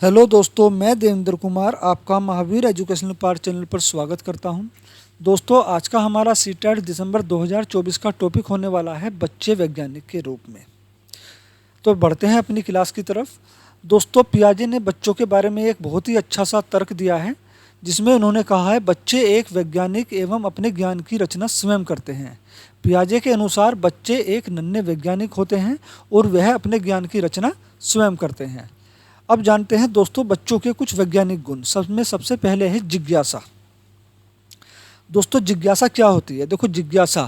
Hello दोस्तों, मैं देवेंद्र कुमार आपका महावीर एजुकेशनल पार्ट चैनल पर स्वागत करता हूं। दोस्तों, आज का हमारा सीटेट दिसंबर 2024 का टॉपिक होने वाला है बच्चे वैज्ञानिक के रूप में। तो बढ़ते हैं अपनी क्लास की तरफ। दोस्तों, पियाजे ने बच्चों के बारे में एक बहुत ही अच्छा सा तर्क दिया है, जिसमें उन्होंने कहा है बच्चे एक वैज्ञानिक एवं अपने ज्ञान की रचना स्वयं करते हैं। पियाजे के अनुसार बच्चे एक नन्हे वैज्ञानिक होते हैं और वह अपने ज्ञान की रचना स्वयं करते हैं। अब जानते हैं दोस्तों बच्चों के कुछ वैज्ञानिक गुण। सब में सबसे पहले है जिज्ञासा। दोस्तों, जिज्ञासा क्या होती है? देखो, जिज्ञासा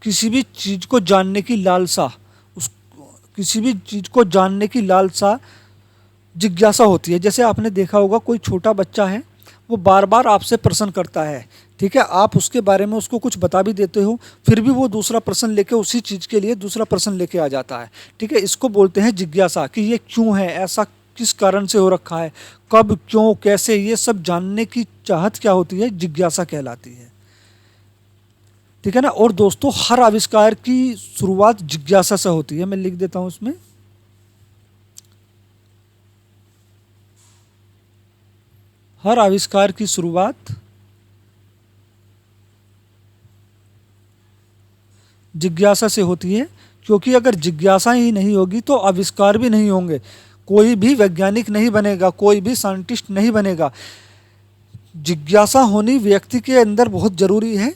किसी भी चीज को जानने की लालसा, उस किसी भी चीज को जानने की लालसा जिज्ञासा होती है। जैसे आपने देखा होगा, कोई छोटा बच्चा है, वो बार बार आपसे प्रश्न करता है, ठीक है, आप उसके बारे में उसको कुछ बता भी देते हो, फिर भी वो दूसरा प्रश्न लेके उसी चीज के लिए दूसरा प्रश्न लेके आ जाता है। ठीक है, इसको बोलते हैं जिज्ञासा कि ये क्यों है, ऐसा किस कारण से हो रखा है, कब, क्यों, कैसे, ये सब जानने की चाहत क्या होती है, जिज्ञासा कहलाती है। ठीक है ना। और दोस्तों, हर आविष्कार की शुरुआत जिज्ञासा से होती है। मैं लिख देता हूं इसमें, हर आविष्कार की शुरुआत जिज्ञासा से होती है, क्योंकि अगर जिज्ञासा ही नहीं होगी तो आविष्कार भी नहीं होंगे, कोई भी वैज्ञानिक नहीं बनेगा, कोई भी साइंटिस्ट नहीं बनेगा। जिज्ञासा होनी व्यक्ति के अंदर बहुत जरूरी है,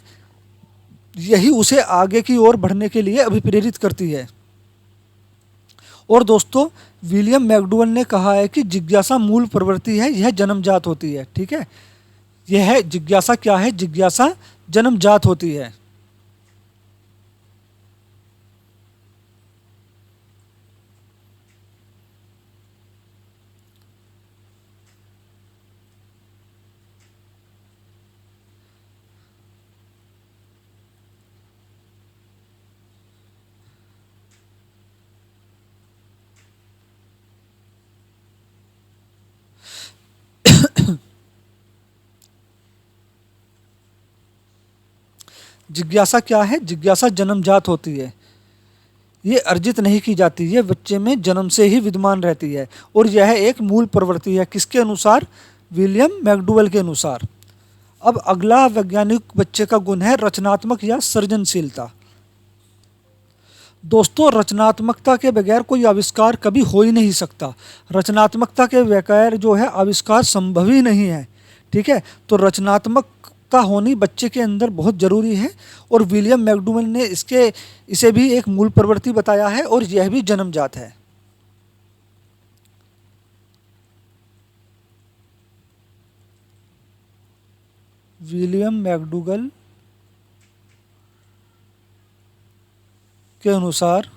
यही उसे आगे की ओर बढ़ने के लिए अभिप्रेरित करती है। और दोस्तों, विलियम मैकडूगल ने कहा है कि जिज्ञासा मूल प्रवृत्ति है, यह जन्मजात होती है। ठीक है, यह जिज्ञासा क्या है? जिज्ञासा जन्मजात होती है। जिज्ञासा क्या है? जिज्ञासा जन्मजात होती है, ये अर्जित नहीं की जाती, ये बच्चे में जन्म से ही विद्यमान रहती है, और यह एक मूल प्रवृत्ति है। किसके अनुसार? विलियम मैकडूगल के अनुसार। अब अगला वैज्ञानिक बच्चे का गुण है रचनात्मक या सृजनशीलता। दोस्तों, रचनात्मकता के बगैर कोई आविष्कार कभी हो ही नहीं सकता। रचनात्मकता के बगैर जो है आविष्कार संभव ही नहीं है। ठीक है, तो रचनात्मकता होनी बच्चे के अंदर बहुत जरूरी है, और विलियम मैकडूगल ने इसे भी एक मूल प्रवृत्ति बताया है, और यह भी जन्मजात है। विलियम मैकडूगल के अनुसार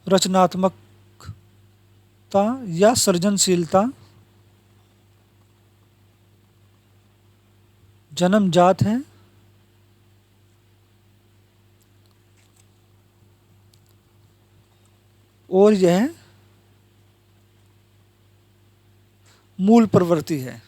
रचनात्मकता या सृजनशीलता जन्मजात है, और यह मूल प्रवृत्ति है।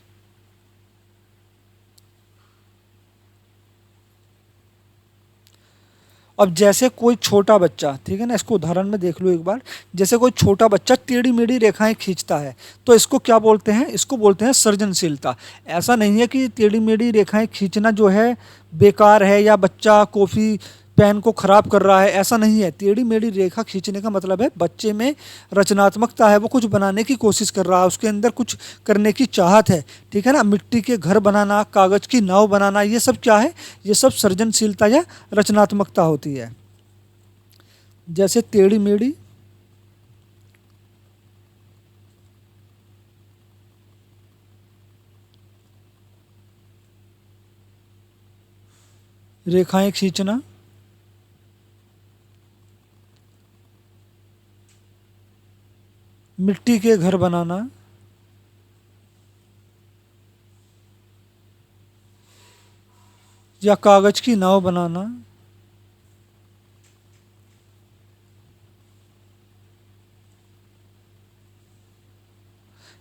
अब जैसे कोई छोटा बच्चा, ठीक है ना, इसको उदाहरण में देख लो एक बार। जैसे कोई छोटा बच्चा टेढ़ी मेढ़ी रेखाएं खींचता है, तो इसको क्या बोलते हैं? इसको बोलते हैं सृजनशीलता। ऐसा नहीं है कि टेढ़ी मेढ़ी रेखाएं खींचना जो है बेकार है, या बच्चा कॉफी पेन को खराब कर रहा है, ऐसा नहीं है। टेढ़ी मेढ़ी रेखा खींचने का मतलब है बच्चे में रचनात्मकता है, वो कुछ बनाने की कोशिश कर रहा है, उसके अंदर कुछ करने की चाहत है। ठीक है ना। मिट्टी के घर बनाना, कागज की नाव बनाना, ये सब क्या है? ये सब सृजनशीलता या रचनात्मकता होती है। जैसे टेढ़ी मेढ़ी रेखाएं खींचना, मिट्टी के घर बनाना, या कागज की नाव बनाना,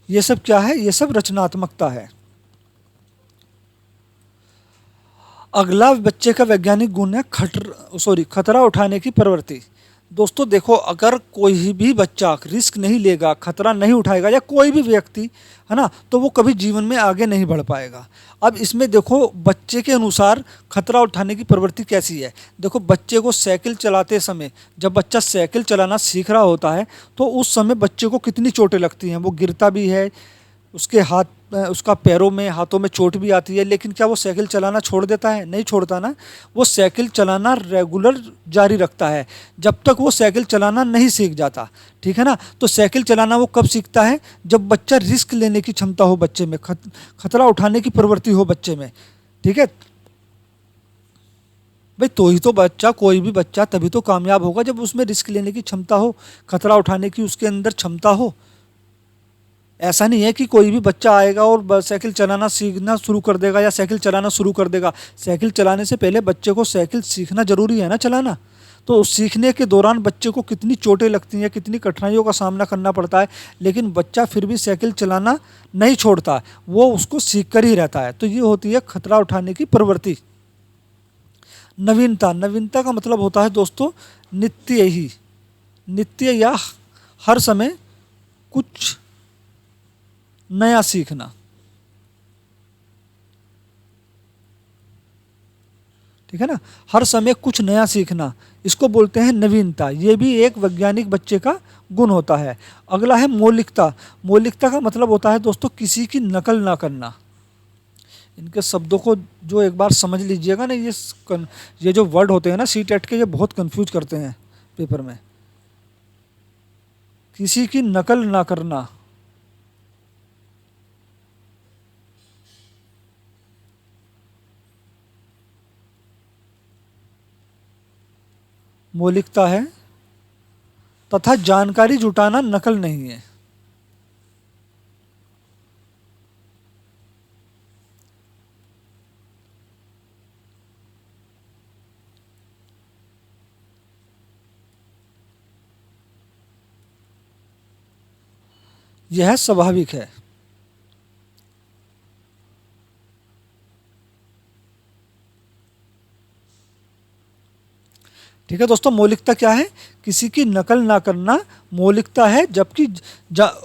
ये सब क्या है? ये सब रचनात्मकता है। अगला बच्चे का वैज्ञानिक गुण है खतरा उठाने की प्रवृत्ति। दोस्तों देखो, अगर कोई भी बच्चा रिस्क नहीं लेगा, खतरा नहीं उठाएगा, या कोई भी व्यक्ति, है ना, तो वो कभी जीवन में आगे नहीं बढ़ पाएगा। अब इसमें देखो, बच्चे के अनुसार खतरा उठाने की प्रवृत्ति कैसी है। देखो, बच्चे को साइकिल चलाते समय, जब बच्चा साइकिल चलाना सीख रहा होता है, तो उस समय बच्चे को कितनी चोटें लगती हैं, वो गिरता भी है, उसके हाथ, उसका पैरों में, हाथों में चोट भी आती है, लेकिन क्या वो साइकिल चलाना छोड़ देता है? नहीं छोड़ता ना। वो साइकिल चलाना रेगुलर जारी रखता है, जब तक वो साइकिल चलाना नहीं सीख जाता। ठीक है ना। तो साइकिल चलाना वो कब सीखता है? जब बच्चा रिस्क लेने की क्षमता हो बच्चे में, खतरा उठाने की प्रवृत्ति हो बच्चे में। ठीक है भाई, तो ही तो बच्चा, कोई भी बच्चा तभी तो कामयाब होगा जब उसमें रिस्क लेने की क्षमता हो, खतरा उठाने की उसके अंदर क्षमता हो। ऐसा नहीं है कि कोई भी बच्चा आएगा और साइकिल चलाना सीखना शुरू कर देगा या साइकिल चलाना शुरू कर देगा। साइकिल चलाने से पहले बच्चे को साइकिल सीखना जरूरी है ना, चलाना। तो उस सीखने के दौरान बच्चे को कितनी चोटें लगती हैं, कितनी कठिनाइयों का सामना करना पड़ता है, लेकिन बच्चा फिर भी साइकिल चलाना नहीं छोड़ता, वो उसको सीख कर ही रहता है। तो ये होती है खतरा उठाने की प्रवृत्ति। नवीनता, नवीनता का मतलब होता है दोस्तों नित्य ही, नित्य या हर समय कुछ नया सीखना। ठीक है ना, हर समय कुछ नया सीखना, इसको बोलते हैं नवीनता। ये भी एक वैज्ञानिक बच्चे का गुण होता है। अगला है मौलिकता। मौलिकता का मतलब होता है दोस्तों किसी की नकल ना करना। इनके शब्दों को जो एक बार समझ लीजिएगा ना, ये जो वर्ड होते हैं ना सी टेट के, ये बहुत कंफ्यूज करते हैं पेपर में। किसी की नकल ना करना, मौलिकता है, तथा जानकारी जुटाना नकल नहीं है। यह स्वाभाविक है। ठीक है दोस्तों, मौलिकता क्या है? किसी की नकल ना करना मौलिकता है, जबकि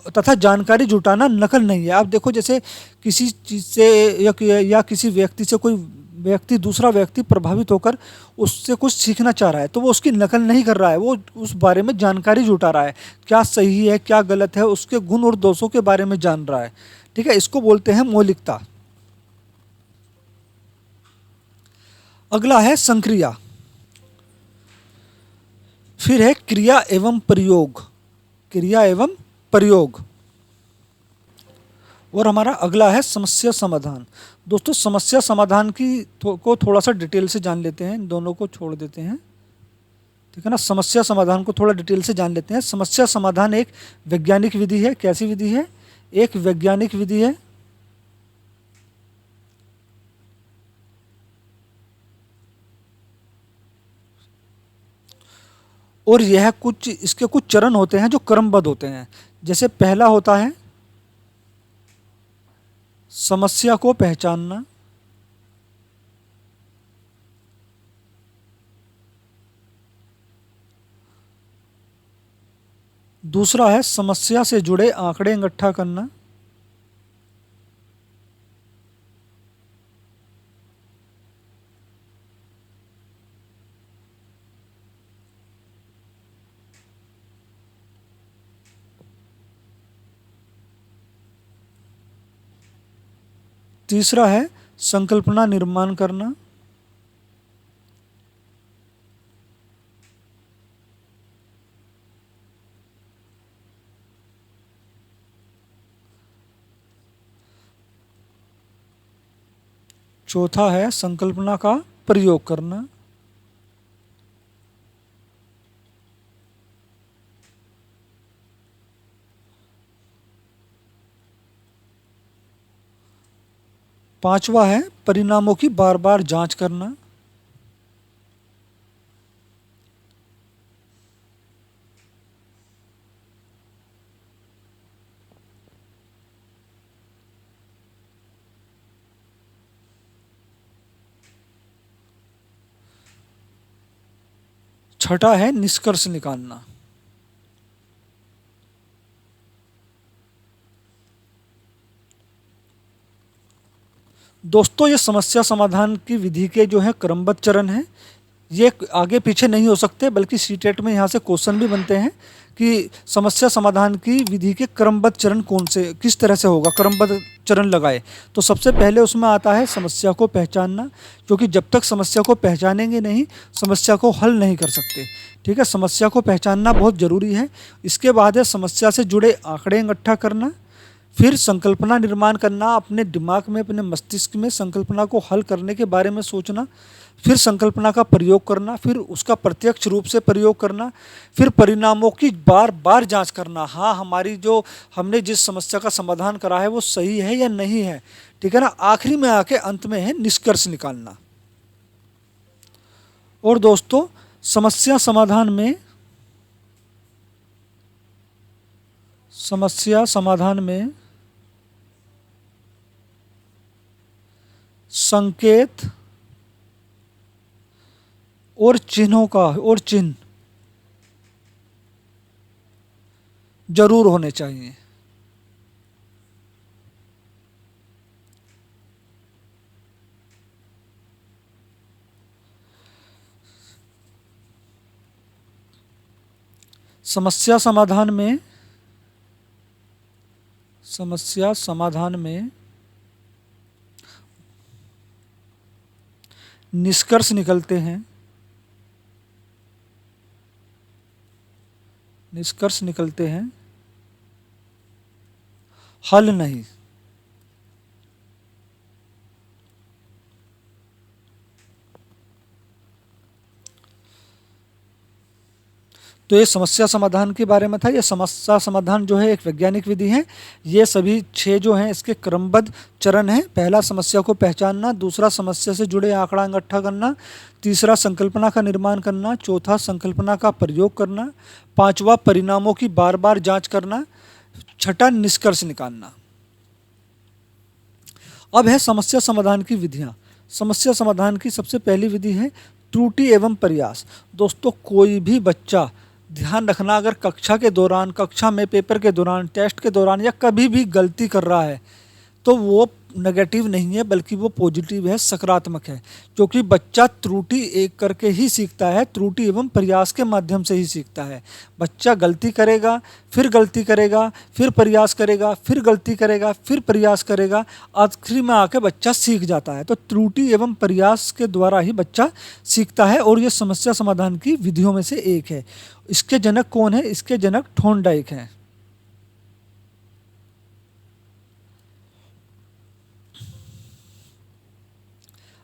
तथा जानकारी जुटाना नकल नहीं है। आप देखो, जैसे किसी चीज़ से या किसी व्यक्ति से कोई व्यक्ति, दूसरा व्यक्ति प्रभावित होकर उससे कुछ सीखना चाह रहा है, तो वो उसकी नकल नहीं कर रहा है, वो उस बारे में जानकारी जुटा रहा है, क्या सही है क्या गलत है, उसके गुण और दोषों के बारे में जान रहा है। ठीक है, इसको बोलते हैं मौलिकता। अगला है संक्रिया, फिर है क्रिया एवं प्रयोग। क्रिया एवं प्रयोग। और हमारा अगला है समस्या समाधान। दोस्तों, समस्या समाधान की को थोड़ा सा डिटेल से जान लेते हैं, इन दोनों को छोड़ देते हैं। ठीक है ना, समस्या समाधान को थोड़ा डिटेल से जान लेते हैं। समस्या समाधान एक वैज्ञानिक विधि है। कैसी विधि है? एक वैज्ञानिक विधि है। और यह कुछ, इसके कुछ चरण होते हैं जो क्रमबद्ध होते हैं। जैसे पहला होता है समस्या को पहचानना। दूसरा है समस्या से जुड़े आंकड़े इकट्ठा करना। तीसरा है संकल्पना निर्माण करना। चौथा है संकल्पना का प्रयोग करना। पांचवा है परिणामों की बार बार जांच करना। छठा है निष्कर्ष निकालना। दोस्तों ये समस्या समाधान की विधि के जो है क्रमबद्ध चरण हैं, ये आगे पीछे नहीं हो सकते, बल्कि सीटेट में यहाँ से क्वेश्चन भी बनते हैं कि समस्या समाधान की विधि के क्रमबद्ध चरण कौन से, किस तरह से होगा, क्रमबद्ध चरण लगाए। तो सबसे पहले उसमें आता है समस्या को पहचानना, क्योंकि जब तक समस्या को पहचानेंगे नहीं, समस्या को हल नहीं कर सकते। ठीक है, समस्या को पहचानना बहुत ज़रूरी है। इसके बाद है समस्या से जुड़े आंकड़े इकट्ठा करना, फिर संकल्पना निर्माण करना, अपने दिमाग में, अपने मस्तिष्क में संकल्पना को हल करने के बारे में सोचना, फिर संकल्पना का प्रयोग करना, फिर उसका प्रत्यक्ष रूप से प्रयोग करना, फिर परिणामों की बार बार जांच करना। हाँ, हमारी जो हमने जिस समस्या का समाधान करा है वो सही है या नहीं है। ठीक है ना। आखिरी में आके अंत में है निष्कर्ष निकालना। और दोस्तों समस्या समाधान में संकेत और चिन्ह जरूर होने चाहिए। समस्या समाधान में निष्कर्ष निकलते हैं, हल नहीं। तो ये समस्या समाधान के बारे में था। ये समस्या समाधान जो है एक वैज्ञानिक विधि है। ये सभी 6 जो हैं इसके क्रमबद्ध चरण हैं। पहला समस्या को पहचानना, दूसरा समस्या से जुड़े आंकड़ा इकट्ठा करना, तीसरा संकल्पना का निर्माण करना, चौथा संकल्पना का प्रयोग करना, पांचवा परिणामों की बार बार जांच करना, छठा निष्कर्ष निकालना। अब है समस्या समाधान की विधियाँ। समस्या समाधान की सबसे पहली विधि है त्रुटि एवं प्रयास। दोस्तों कोई भी बच्चा, ध्यान रखना, अगर कक्षा के दौरान, कक्षा में पेपर के दौरान, टेस्ट के दौरान या कभी भी गलती कर रहा है तो वो नेगेटिव नहीं है, बल्कि वो पॉजिटिव है, सकारात्मक है। क्योंकि बच्चा त्रुटि एक करके ही सीखता है, त्रुटि एवं प्रयास के माध्यम से ही सीखता है। बच्चा गलती करेगा, फिर गलती करेगा, फिर प्रयास करेगा, फिर गलती करेगा, फिर प्रयास करेगा, आखिरी में आके बच्चा सीख जाता है। तो त्रुटि एवं प्रयास के द्वारा ही बच्चा सीखता है, और ये समस्या समाधान की विधियों में से एक है। इसके जनक कौन है? इसके जनक थॉर्नडाइक हैं।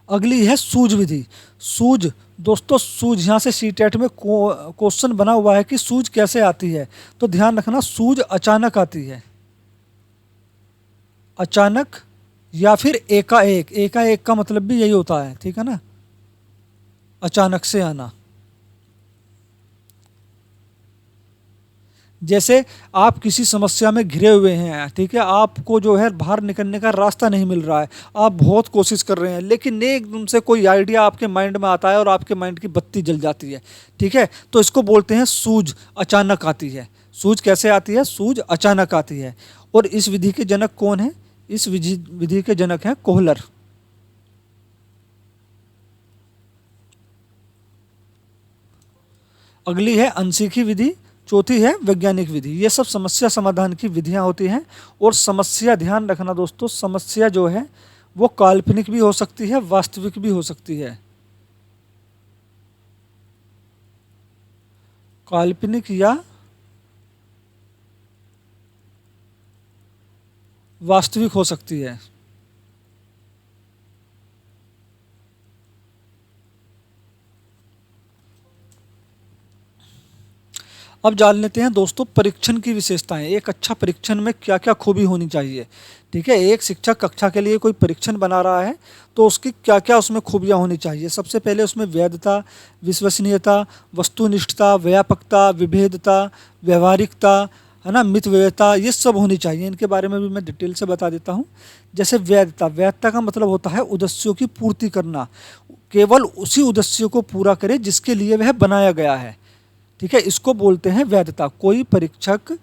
अगली है सूझ विधि। सूझ, दोस्तों सूझ, यहाँ से सीटेट में क्वेश्चन बना हुआ है कि सूझ कैसे आती है। तो ध्यान रखना, सूझ अचानक आती है, अचानक या फिर एकाएक। एकाएक का मतलब भी यही होता है, ठीक है ना, अचानक से आना। जैसे आप किसी समस्या में घिरे हुए हैं, ठीक है, आपको जो है बाहर निकलने का रास्ता नहीं मिल रहा है, आप बहुत कोशिश कर रहे हैं, लेकिन एकदम से कोई आइडिया आपके माइंड में आता है और आपके माइंड की बत्ती जल जाती है। ठीक है, तो इसको बोलते हैं सूझ अचानक आती है। सूझ कैसे आती है? सूझ अचानक आती है। और इस विधि के जनक कौन है? इस विधि के जनक हैं कोहलर। अगली है अनसीखी विधि, चौथी है वैज्ञानिक विधि। ये सब समस्या समाधान की विधियां होती हैं। और समस्या, ध्यान रखना दोस्तों, समस्या जो है वो काल्पनिक भी हो सकती है, वास्तविक भी हो सकती है। काल्पनिक या वास्तविक हो सकती है। अब जान लेते हैं दोस्तों परीक्षण की विशेषताएं। एक अच्छा परीक्षण में क्या क्या खूबी होनी चाहिए। ठीक है, एक शिक्षक कक्षा के लिए कोई परीक्षण बना रहा है तो उसकी क्या क्या उसमें खूबियां होनी चाहिए। सबसे पहले उसमें वैधता, विश्वसनीयता, वस्तुनिष्ठता, व्यापकता, विभेदता, व्यवहारिकता, है ना, मितव्ययता, ये सब होनी चाहिए। इनके बारे में भी मैं डिटेल से बता देता हूँ। जैसे वैधता, वैधता का मतलब होता है उद्देश्यों की पूर्ति करना। केवल उसी उद्देश्य को पूरा करे जिसके लिए वह बनाया गया है। ठीक है, इसको बोलते हैं वैधता। कोई परीक्षक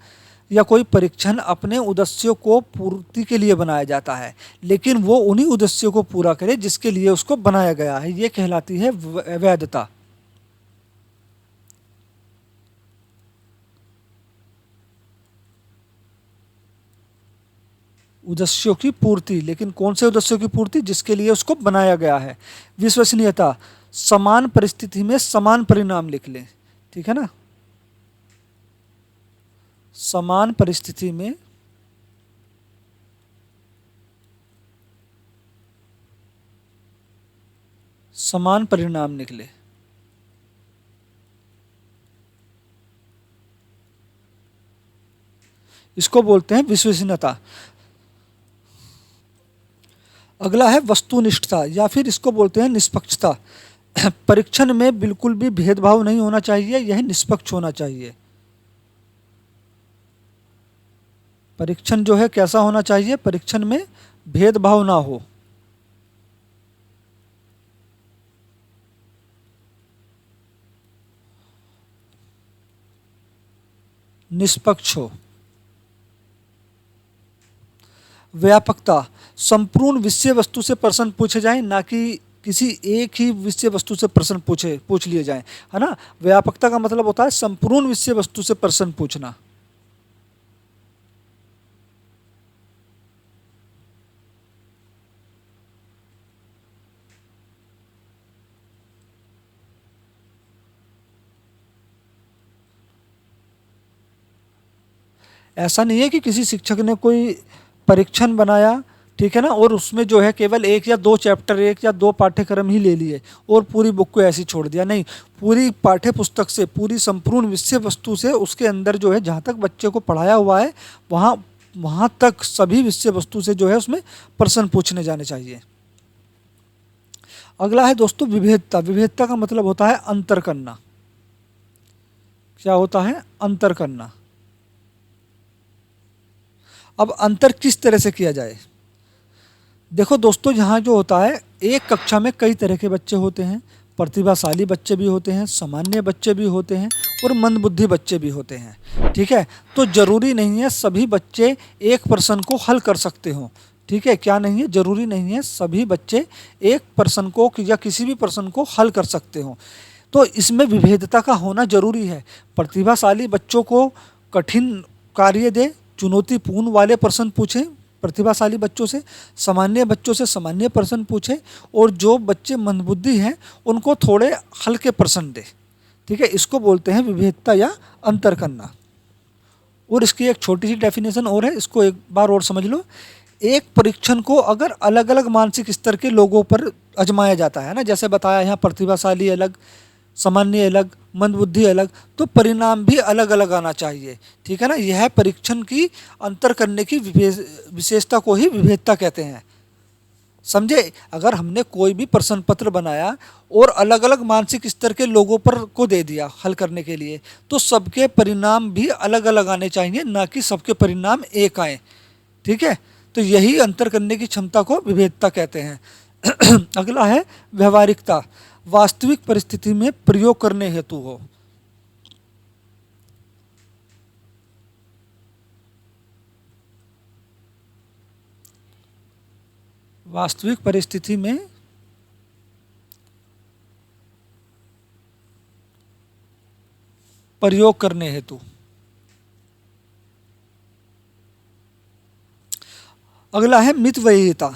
या कोई परीक्षण अपने उद्देश्यों को पूर्ति के लिए बनाया जाता है, लेकिन वो उन्हीं उद्देश्यों को पूरा करे जिसके लिए उसको बनाया गया है, ये कहलाती है वैधता। उद्देश्यों की पूर्ति, लेकिन कौन से उद्देश्यों की पूर्ति? जिसके लिए उसको बनाया गया है। विश्वसनीयता, समान परिस्थिति में समान परिणाम लिख लें। ठीक है ना, समान परिस्थिति में समान परिणाम निकले। इसको बोलते हैं विश्वसनीयता। अगला है वस्तुनिष्ठता, या फिर इसको बोलते हैं निष्पक्षता। परीक्षण में बिल्कुल भी भेदभाव नहीं होना चाहिए, यह निष्पक्ष होना चाहिए। परीक्षण जो है कैसा होना चाहिए? परीक्षण में भेदभाव ना हो, निष्पक्ष हो। व्यापकता, संपूर्ण विषय वस्तु से प्रश्न पूछे जाएं, ना कि किसी एक ही विषय वस्तु से प्रश्न पूछ लिए जाएं, है ना। व्यापकता का मतलब होता है संपूर्ण विषय वस्तु से प्रश्न पूछना। ऐसा नहीं है कि किसी शिक्षक ने कोई परीक्षण बनाया, ठीक है ना, और उसमें जो है केवल एक या दो चैप्टर, एक या दो पाठ्यक्रम ही ले लिए और पूरी बुक को ऐसे ही छोड़ दिया। नहीं, पूरी पाठ्य पुस्तक से, पूरी संपूर्ण विषय वस्तु से, उसके अंदर जो है जहाँ तक बच्चे को पढ़ाया हुआ है वहाँ तक सभी विषय वस्तु से जो है उसमें प्रश्न पूछने जाने चाहिए। अगला है दोस्तों विभेदता। विभेदता का मतलब होता है अंतर करना। क्या होता है? अंतर करना। अब अंतर किस तरह से किया जाए? देखो दोस्तों, यहाँ जो होता है, एक कक्षा में कई तरह के बच्चे होते हैं। प्रतिभाशाली बच्चे भी होते हैं, सामान्य बच्चे भी होते हैं और मंदबुद्धि बच्चे भी होते हैं। ठीक है, तो जरूरी नहीं है सभी बच्चे एक प्रश्न को हल कर सकते हों। ठीक है, क्या नहीं है? जरूरी नहीं है सभी बच्चे एक प्रश्न को या किसी भी प्रश्न को हल कर सकते हों। तो इसमें विभेदता का होना जरूरी है। प्रतिभाशाली बच्चों को कठिन कार्य दे, चुनौतीपूर्ण वाले प्रश्न पूछें प्रतिभाशाली बच्चों से, सामान्य बच्चों से सामान्य प्रश्न पूछें, और जो बच्चे मंदबुद्धि हैं उनको थोड़े हल्के प्रश्न दे। ठीक है, इसको बोलते हैं विभेदता या अंतर करना। और इसकी एक छोटी सी डेफिनेशन और है, इसको एक बार और समझ लो। एक परीक्षण को अगर अलग अलग मानसिक स्तर के लोगों पर आजमाया जाता है ना, जैसे बताया यहाँ प्रतिभाशाली अलग, सामान्य अलग, मंदबुद्धि अलग, तो परिणाम भी अलग अलग आना चाहिए। ठीक है ना, यह परीक्षण की अंतर करने की विशेषता को ही विभेदता कहते हैं। समझे? अगर हमने कोई भी प्रश्न पत्र बनाया और अलग अलग मानसिक स्तर के लोगों पर को दे दिया हल करने के लिए, तो सबके परिणाम भी अलग अलग आने चाहिए, ना कि सबके परिणाम एक आए। ठीक है, तो यही अंतर करने की क्षमता को विभेदता कहते हैं। अगला है व्यवहारिकता। वास्तविक परिस्थिति में प्रयोग करने हेतु हो। वास्तविक परिस्थिति में प्रयोग करने हेतु। अगला है मितव्ययिता।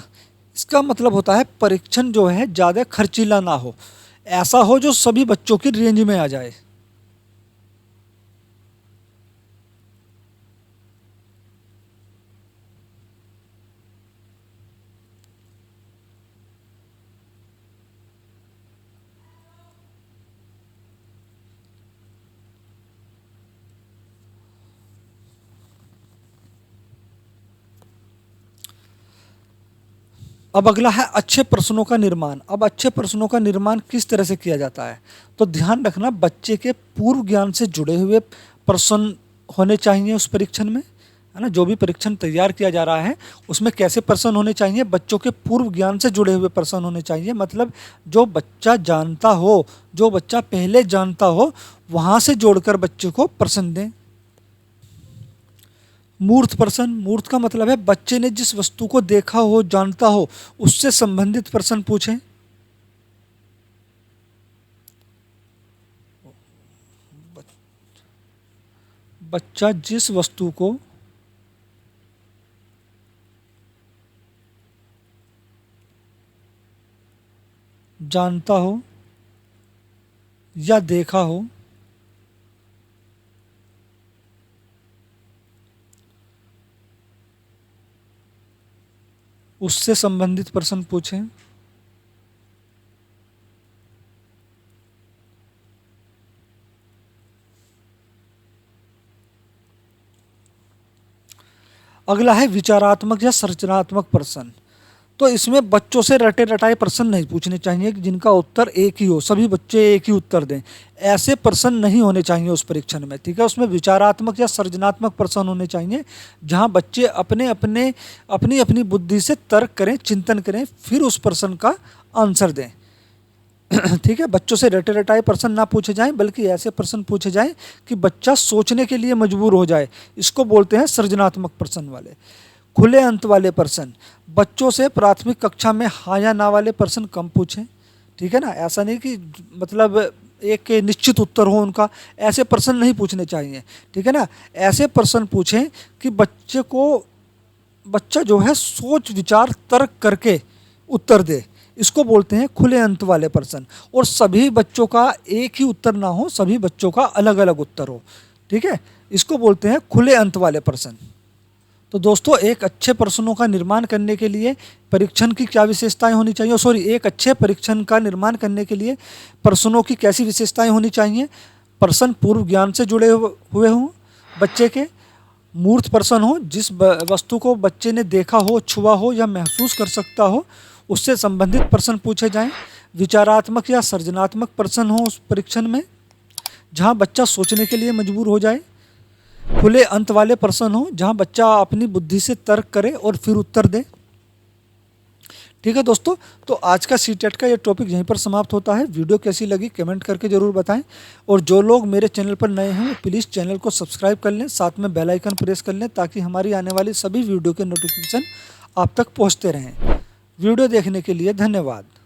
इसका मतलब होता है परीक्षण जो है ज़्यादा खर्चीला ना हो, ऐसा हो जो सभी बच्चों की रेंज में आ जाए। अब अगला है अच्छे प्रश्नों का निर्माण। अब अच्छे प्रश्नों का निर्माण किस तरह से किया जाता है? तो ध्यान रखना, बच्चे के पूर्व ज्ञान से जुड़े हुए प्रश्न होने चाहिए उस परीक्षण में। है ना, जो भी परीक्षण तैयार किया जा रहा है उसमें कैसे प्रश्न होने चाहिए, बच्चों के पूर्व ज्ञान से जुड़े हुए प्रश्न होने चाहिए, मतलब जो बच्चा जानता हो, जो बच्चा पहले जानता हो वहाँ से जोड़कर बच्चे को प्रश्न दें। मूर्त प्रश्न, मूर्त का मतलब है बच्चे ने जिस वस्तु को देखा हो, जानता हो, उससे संबंधित प्रश्न पूछें। बच्चा जिस वस्तु को जानता हो या देखा हो, उससे संबंधित प्रश्न पूछें। अगला है विचारात्मक या सर्जनात्मक प्रश्न। तो इसमें बच्चों से रटे रटाए प्रश्न नहीं पूछने चाहिए कि जिनका उत्तर एक ही हो, सभी बच्चे एक ही उत्तर दें, ऐसे प्रश्न नहीं होने चाहिए उस परीक्षण में, ठीक है। उसमें विचारात्मक या सर्जनात्मक प्रश्न होने चाहिए जहां बच्चे अपने अपने अपनी अपनी बुद्धि से तर्क करें, चिंतन करें, फिर उस प्रश्न का आंसर दें। ठीक है, बच्चों से रटे रटाए प्रश्न ना पूछे जाएं, बल्कि ऐसे प्रश्न पूछे जाएं कि बच्चा सोचने के लिए मजबूर हो जाए, इसको बोलते हैं सृजनात्मक प्रश्न वाले। खुले अंत वाले प्रश्न, बच्चों से प्राथमिक कक्षा में हाँ या ना वाले प्रश्न कम पूछें, ठीक है ना। ऐसा नहीं कि मतलब एक निश्चित उत्तर हो उनका, ऐसे प्रश्न नहीं पूछने चाहिए, ठीक है ना। ऐसे प्रश्न पूछें कि बच्चा जो है सोच विचार तर्क करके उत्तर दे, इसको बोलते हैं खुले अंत वाले प्रश्न। और सभी बच्चों का एक ही उत्तर ना हो, सभी बच्चों का अलग अलग उत्तर हो, ठीक है, इसको बोलते हैं खुले अंत वाले प्रश्न। तो दोस्तों, एक अच्छे प्रश्नों का निर्माण करने के लिए परीक्षण की क्या विशेषताएं होनी चाहिए, एक अच्छे परीक्षण का निर्माण करने के लिए प्रश्नों की कैसी विशेषताएं होनी चाहिए। प्रश्न पूर्व ज्ञान से जुड़े हुए हों बच्चे के, मूर्त प्रश्न हो, जिस वस्तु को बच्चे ने देखा हो, छुआ हो या महसूस कर सकता हो, उससे संबंधित प्रश्न पूछे जाएं। विचारात्मक या सृजनात्मक प्रश्न हो उस परीक्षण में जहां बच्चा सोचने के लिए मजबूर हो जाए। खुले अंत वाले प्रश्न हो जहां बच्चा अपनी बुद्धि से तर्क करे और फिर उत्तर दे। ठीक है दोस्तों, तो आज का सीटेट का ये टॉपिक यहीं पर समाप्त होता है। वीडियो कैसी लगी कमेंट करके ज़रूर बताएं, और जो लोग मेरे चैनल पर नए हैं प्लीज़ चैनल को सब्सक्राइब कर लें, साथ में बेल आइकन प्रेस कर लें ताकि हमारी आने वाली सभी वीडियो के नोटिफिकेशन आप तक पहुंचते रहें। वीडियो देखने के लिए धन्यवाद।